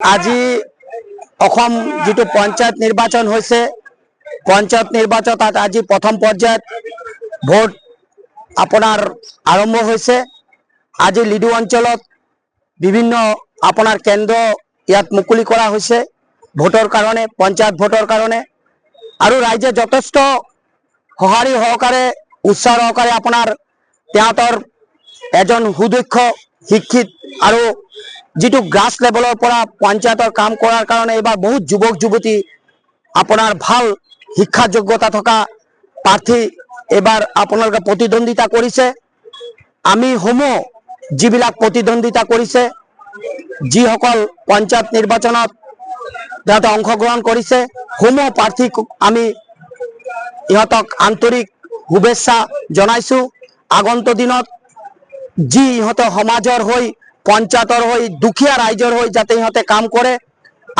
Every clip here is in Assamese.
আজি অসম যেটো পঞ্চায়ত নির্বাচন হয়েছে, পঞ্চায়ত নির্বাচন তাত আজি প্রথম পর্যায়ত ভোট আপনার আরম্ভ হয়েছে। আজি লিডু অঞ্চলত বিভিন্ন আপনার কেন্দ্র ইয়াত মুকলি করা হয়েছে ভোটর কারণে, পঞ্চায়েত ভোটর কারণে। আর রাইজে যথেষ্ট সঁহাৰি সহকাৰে উৎসাহ সহকাৰে আপনাৰ তেঁতৰ এজন সুদক্ষ শিক্ষিত আৰ যেটো গ্ৰাস লেভেলৰ পৰা পঞ্চায়তৰ কাম কৰাৰ কাৰণে এবাৰ বহুত যুৱক যুৱতী আপনার ভাল শিক্ষা যোগ্যতা থকা প্রার্থী এবার আপনাদের প্রতিদ্বন্দ্বিতা করেছে। আমি সমূহ যিবিলাক প্রতিদ্বন্দ্বিতা করেছে, যিসকল পঞ্চায়েত নির্বাচনত তাতে অংশগ্রহণ করেছে, সমূহ প্রার্থীক আমি ইহঁতক আন্তরিক শুভেচ্ছা জনাইছো। আগন্তুক দিনত যি ইহঁতে সমাজৰ হৈ, পঞ্চায়তৰ হৈ, দুখীয়া ৰাইজৰ হৈ যাতে ইহঁতে কাম কৰে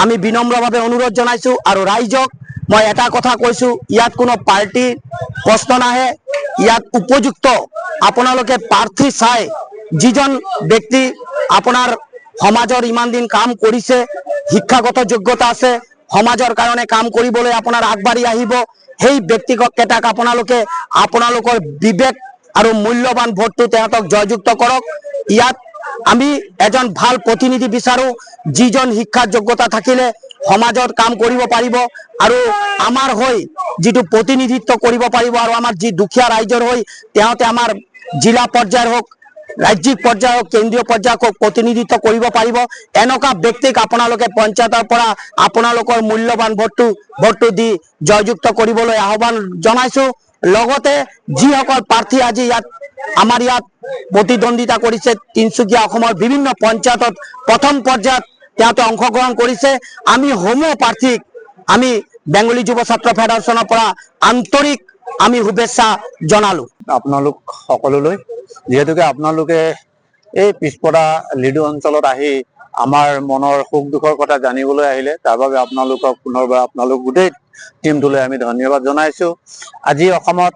আমি বিনম্ৰভাৱে অনুৰোধ জনাইছো। আৰু ৰাইজক মই এটা কথা কৈছো, ইয়াত কোনো পাৰ্টিৰ প্ৰশ্ন নাহে। ইয়াত উপযুক্ত আপোনালোকে প্ৰাৰ্থী চাই, যিজন ব্যক্তি আপোনাৰ সমাজৰ ইমান দিন কাম কৰিছে, শিক্ষাগত যোগ্যতা আছে, সমাজৰ কাৰণে কাম কৰিবলৈ আপোনাৰ আগবাঢ়ি আহিব, সেই ব্যক্তিকেইটাক আপোনালোকে আপোনালোকৰ বিবেক আৰু মূল্যৱান ভোটটো তেহঁতক জয়যুক্ত কৰক। ইয়াত আমি এজন ভাল প্ৰতিনিধি বিচাৰো, যিজন শিক্ষাৰ যোগ্যতা থাকিলে সমাজত কাম কৰিব পাৰিব আৰু আমাৰ হৈ যেটো প্ৰতিনিধিত্ব কৰিব পাৰিব, আৰু আমাৰ যি দুখীয়া ৰাইজৰ হৈ তেহঁতে আমাৰ জিলা পৰ্যায়ৰ হোক, ৰাজ্যিক পৰ্যায় হোক, কেন্দ্ৰীয় পৰ্যায় হোক প্ৰতিনিধিত্ব কৰিব পাৰিব। এনেকুৱা ব্যক্তিক আপোনালোকে পঞ্চায়তৰ পৰা আপোনালোকৰ মূল্যৱান ভোটটো দি জয়যুক্ত কৰিবলৈ আহ্বান জনাইছো। লগতে যিসকল প্ৰাৰ্থী আজি আমাৰ ইয়াত প্ৰতিদ্বন্দ্বিতা কৰিছে, তিনচুকীয়া অসমৰ বিভিন্ন পঞ্চায়তত প্ৰথম পৰ্যায়ত তেহঁতে অংশগ্ৰহণ কৰিছে, আমি সমূহ প্ৰাৰ্থীক আমি বেংগলী যুৱ ছাত্ৰ ফেডাৰেশ্যনৰ পৰা আন্তৰিক আমি শুভেচ্ছা জনালো। আপোনালোক সকলোলৈ, যিহেতুকে আপোনালোকে এই পিছপৰা লিডু অঞ্চলত আহি আমাৰ মনৰ সুখ দুখৰ কথা জানিবলৈ আহিলে, তাৰ বাবে আপোনালোকক পুনৰবাৰ আপোনালোক গোটেই টিমটোলৈ আমি ধন্যবাদ জনাইছো। আজি অসমত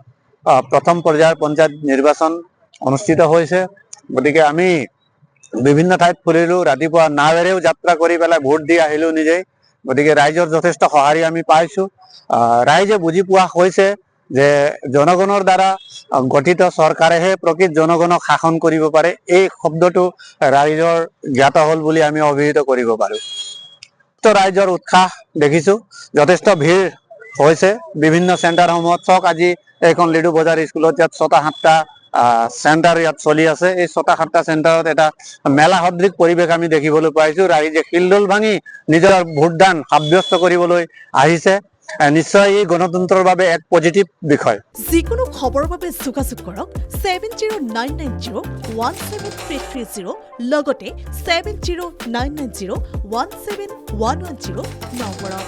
প্ৰথম পৰ্যায়ৰ পঞ্চায়ত নিৰ্বাচন অনুষ্ঠিত হৈছে, গতিকে আমি বিভিন্ন ঠাইত ফুৰিলো, ৰাতিপুৱা নাৱেৰেও যাত্ৰা কৰি পেলাই ভোট দি আহিলো নিজেই। গতিকে ৰাইজৰ যথেষ্ট সঁহাৰি আমি পাইছো। ৰাইজে বুজি পোৱা হৈছে যে জনগণৰ দ্বাৰা গঠিত চৰকাৰেহে প্ৰকৃত জনগণক শাসন কৰিব পাৰে, এই শব্দটো ৰাইজৰ জ্ঞাত হল বুলি আমি অভিহিত কৰিব পাৰো। ৰাইজৰ উৎসাহ দেখিছো, যথেষ্ট ভিৰ হৈছে বিভিন্ন চেণ্টাৰসমূহত। চাওক আজি এইখন লিডু বজাৰ স্কুলত ইয়াত ৬টা-৭টা চেণ্টাৰ ইয়াত চলি আছে। এই ৬টা-৭টা চেণ্টাৰত এটা মেলা সদৃশ পৰিৱেশ আমি দেখিবলৈ পাইছো। ৰাইজে শিলডল ভাঙি নিজৰ ভোটদান সাব্যস্ত কৰিবলৈ আহিছে। নিশ্চয় এই গণতন্ত্ৰৰ বাবে এক পজিটিভ বিষয়। যিকোনো খবৰৰ বাবে যোগাযোগ কৰক 7099017330 লগতে 7099017110 নম্বৰত।